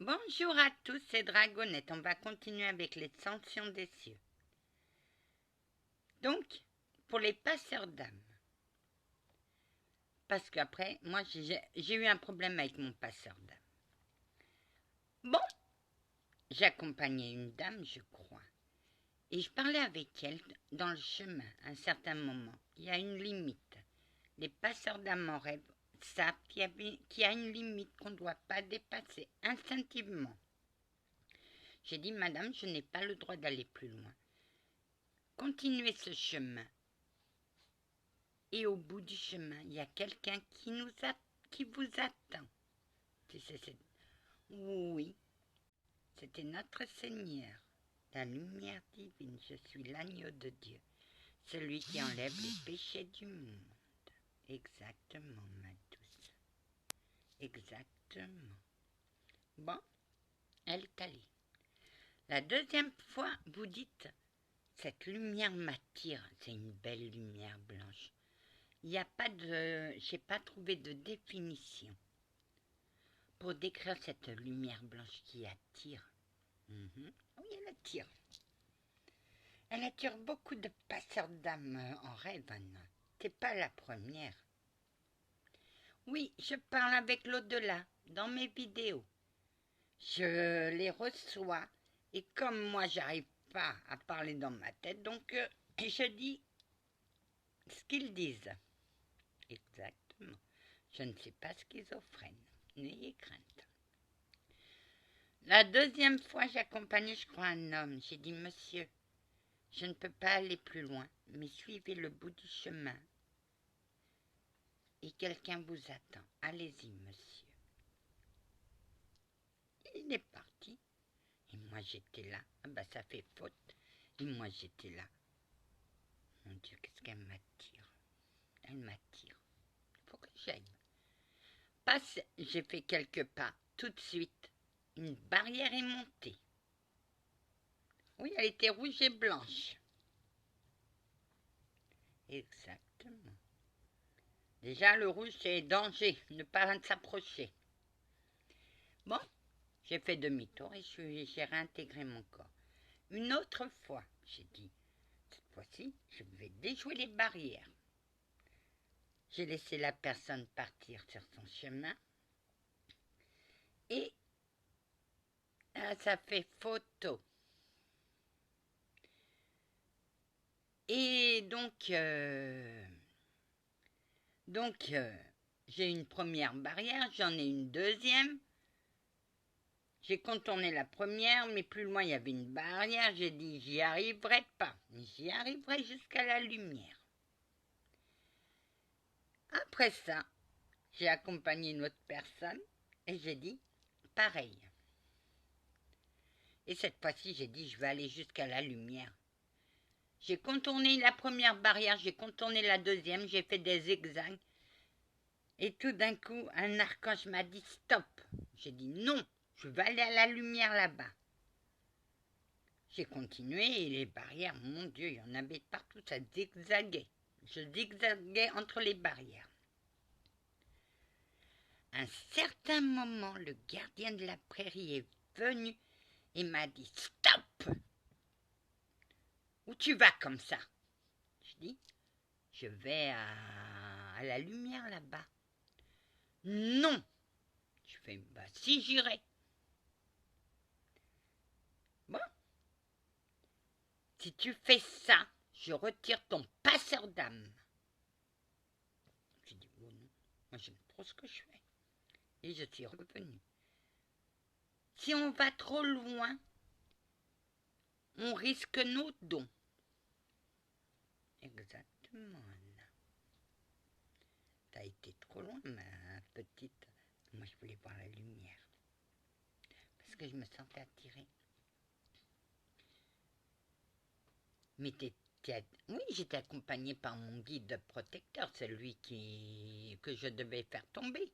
Bonjour à tous, c'est Dragonette. On va continuer avec les Ascensions des cieux. Donc, pour les passeurs d'âme. Parce qu'après, moi, j'ai eu un problème avec mon passeur d'âme. Bon, j'accompagnais une dame, je crois. Et je parlais avec elle dans le chemin, à un certain moment. Il y a une limite. Les passeurs d'âme en rêve savent qu'il y a une limite qu'on ne doit pas dépasser instinctivement. J'ai dit, madame, je n'ai pas le droit d'aller plus loin. Continuez ce chemin. Et au bout du chemin, il y a quelqu'un qui vous attend. Oui, c'était notre Seigneur, la lumière divine. Je suis l'agneau de Dieu, celui qui enlève les péchés du monde. Exactement, ma douce. Exactement. Bon, elle est allée. La deuxième fois, vous dites, cette lumière m'attire. C'est une belle lumière blanche. Il n'y a pas de... J'ai pas trouvé de définition pour décrire cette lumière blanche qui attire. Oui, elle attire. Elle attire beaucoup de passeurs d'âme en rêve, Anna. T'es pas la première. Oui, je parle avec l'au-delà dans mes vidéos. Je les reçois et comme moi j'arrive pas à parler dans ma tête, donc je dis ce qu'ils disent. Exactement. Je ne suis pas schizophrène. N'ayez crainte. La deuxième fois, j'accompagnais, je crois, un homme. J'ai dit, monsieur, je ne peux pas aller plus loin, mais suivez le bout du chemin. Et quelqu'un vous attend. Allez-y, monsieur. Il est parti. Et moi, j'étais là. Ah bah, ça fait faute. Et moi, j'étais là. Mon Dieu, qu'est-ce qu'elle m'attire. Elle m'attire. Il faut que j'aille. Passe, j'ai fait quelques pas. Tout de suite, une barrière est montée. Oui, elle était rouge et blanche. Exactement. Déjà, le rouge, c'est danger, ne pas s'approcher. Bon, j'ai fait demi-tour et j'ai réintégré mon corps. Une autre fois, j'ai dit, cette fois-ci, je vais déjouer les barrières. J'ai laissé la personne partir sur son chemin et ça fait photo. Et donc j'ai une première barrière, j'en ai une deuxième. J'ai contourné la première, mais plus loin il y avait une barrière. J'ai dit j'y arriverai pas, j'y arriverai jusqu'à la lumière. Après ça, j'ai accompagné une autre personne et j'ai dit pareil. Et cette fois-ci, j'ai dit je vais aller jusqu'à la lumière. J'ai contourné la première barrière, j'ai contourné la deuxième, j'ai fait des zigzags. Et tout d'un coup, un archange m'a dit stop. J'ai dit non, je vais aller à la lumière là-bas. J'ai continué et les barrières, mon Dieu, il y en avait partout, ça zigzaguait. Je zigzaguais entre les barrières. À un certain moment, le gardien de la prairie est venu et m'a dit stop. Où tu vas comme ça? Je dis je vais à la lumière là-bas. Non. Je fais bah si j'irai. Bon. Si tu fais ça, je retire ton passeur d'âme. J'ai dit, oh non, moi j'aime trop ce que je fais. Et je suis revenue. Si on va trop loin, on risque nos dons. Exactement, Anna. T'as été trop loin, ma petite. Moi je voulais voir la lumière. Parce que je me sentais attirée. Mais oui, j'étais accompagnée par mon guide protecteur, celui que je devais faire tomber.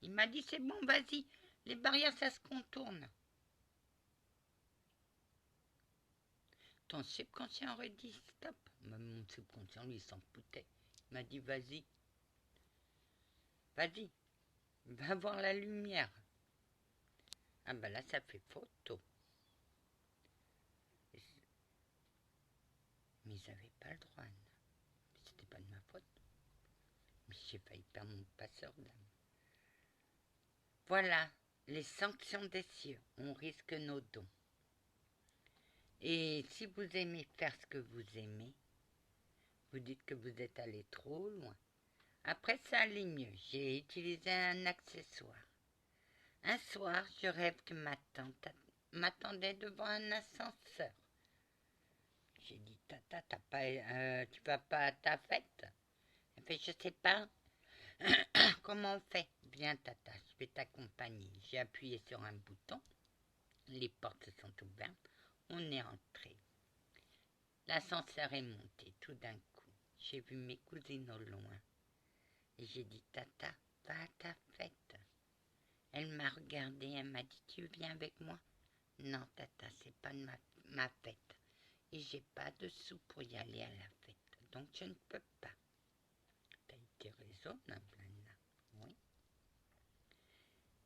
Il m'a dit, c'est bon, vas-y, les barrières, ça se contourne. Ton subconscient aurait dit, stop. Même mon subconscient, lui, s'en foutait. Il m'a dit, vas-y, va voir la lumière. Ah bah là, ça fait photo. Mais ils n'avaient pas le droit, Anna. C'était pas de ma faute. Mais j'ai failli perdre mon passeur d'âme. Voilà, les sanctions des cieux. On risque nos dons. Et si vous aimez faire ce que vous aimez, vous dites que vous êtes allé trop loin. Après, ça allait mieux. J'ai utilisé un accessoire. Un soir, je rêve que ma tante m'attendait devant un ascenseur. J'ai dit, Tata, tu vas pas à ta fête? Elle fait, je sais pas. Comment on fait? Viens, Tata, je vais t'accompagner. J'ai appuyé sur un bouton. Les portes se sont ouvertes. On est entré. L'ascenseur est monté tout d'un coup. J'ai vu mes cousines au loin. Et j'ai dit, Tata, va à ta fête. Elle m'a regardée, elle m'a dit, tu viens avec moi? Non, Tata, c'est pas ma fête. Et j'ai pas de sous pour y aller à la fête. Donc je ne peux pas. T'as été raisonnable, Anna. Oui.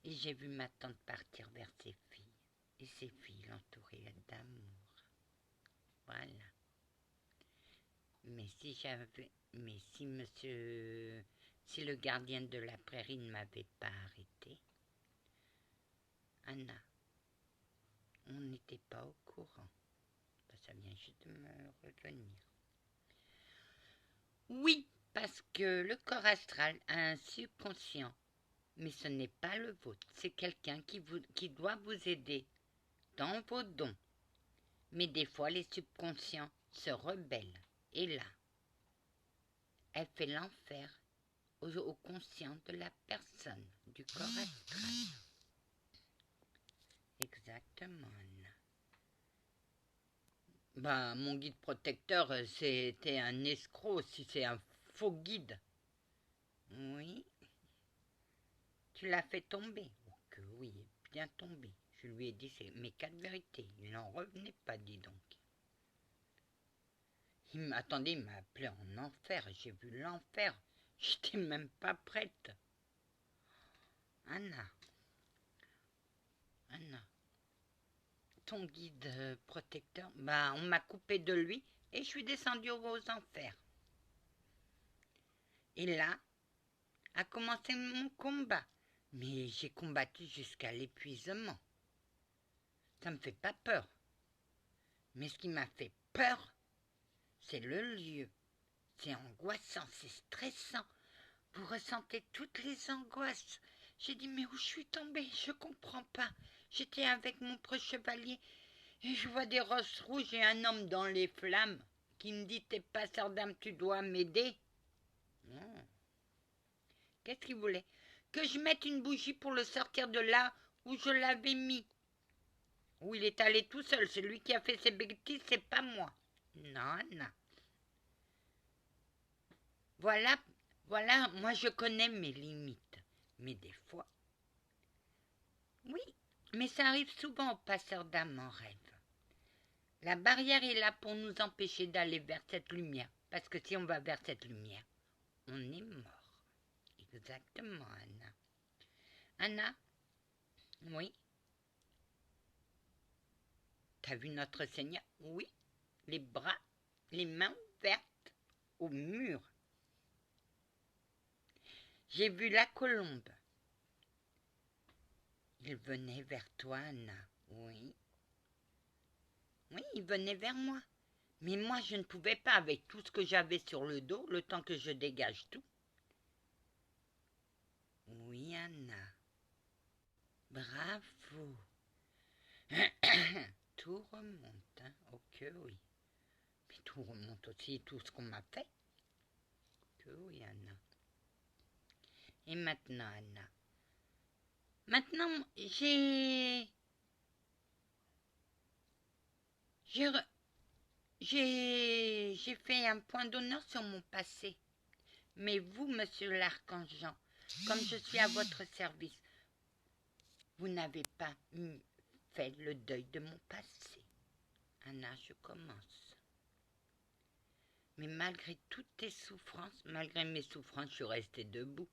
Et j'ai vu ma tante partir vers ses filles. Et ses filles l'entouraient d'amour. Voilà. Mais si le gardien de la prairie ne m'avait pas arrêté, Anna, on n'était pas au courant. Ça vient juste de me revenir. Oui, parce que le corps astral a un subconscient, mais ce n'est pas le vôtre. C'est quelqu'un qui doit vous aider dans vos dons. Mais des fois, les subconscients se rebellent. Et là, elle fait l'enfer au conscient de la personne, du corps astral. Exactement, Anna. Bah, mon guide protecteur, c'était un escroc, si c'est un faux guide. Oui. Tu l'as fait tomber. Oh, que oui, bien tombé. Je lui ai dit mes 4 vérités. Il n'en revenait pas, dis donc. Attendez, il m'a appelé en enfer. J'ai vu l'enfer. J'étais même pas prête. Anna. Anna. Ton guide protecteur, bah, on m'a coupé de lui et je suis descendue aux enfers. Et là a commencé mon combat. Mais j'ai combattu jusqu'à l'épuisement. Ça me fait pas peur. Mais ce qui m'a fait peur, c'est le lieu. C'est angoissant, c'est stressant. Vous ressentez toutes les angoisses. J'ai dit, mais où je suis tombée? Je comprends pas. J'étais avec mon preux chevalier et je vois des roses rouges et un homme dans les flammes qui me dit, t'es pas sœur d'âme, tu dois m'aider. Qu'est-ce qu'il voulait? Que je mette une bougie pour le sortir de là où je l'avais mis. Où il est allé tout seul. C'est lui qui a fait ses bêtises, c'est pas moi. Non, non. Voilà, moi je connais mes limites. Mais des fois... Oui, mais ça arrive souvent aux passeurs d'âme en rêve. La barrière est là pour nous empêcher d'aller vers cette lumière. Parce que si on va vers cette lumière, on est mort. Exactement, Anna. Anna? Oui? T'as vu notre Seigneur? Oui. Les bras, les mains ouvertes au mur. J'ai vu la colombe. Il venait vers toi, Anna. Oui. Oui, il venait vers moi. Mais moi, je ne pouvais pas avec tout ce que j'avais sur le dos, le temps que je dégage tout. Oui, Anna. Bravo. Tout remonte, hein? Oh que oui. Mais tout remonte aussi, tout ce qu'on m'a fait. Que oui, Anna. Et maintenant, Anna. Maintenant, j'ai fait un point d'honneur sur mon passé. Mais vous, monsieur l'archange Jean, comme je suis à votre service, vous n'avez pas fait le deuil de mon passé. Anna, je commence. Mais malgré toutes tes souffrances, malgré mes souffrances, je suis restée debout.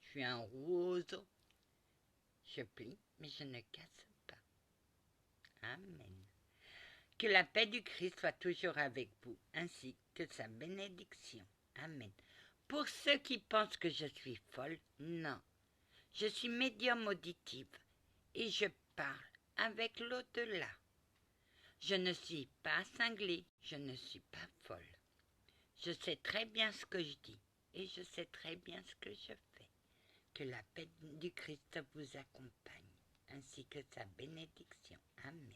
Je suis un roseau. Je plie, mais je ne casse Amen. Que la paix du Christ soit toujours avec vous, ainsi que sa bénédiction. Amen. Pour ceux qui pensent que je suis folle, non. Je suis médium auditive et je parle avec l'au-delà. Je ne suis pas cinglée, je ne suis pas folle. Je sais très bien ce que je dis et je sais très bien ce que je fais. Que la paix du Christ vous accompagne, ainsi que sa bénédiction. Amen.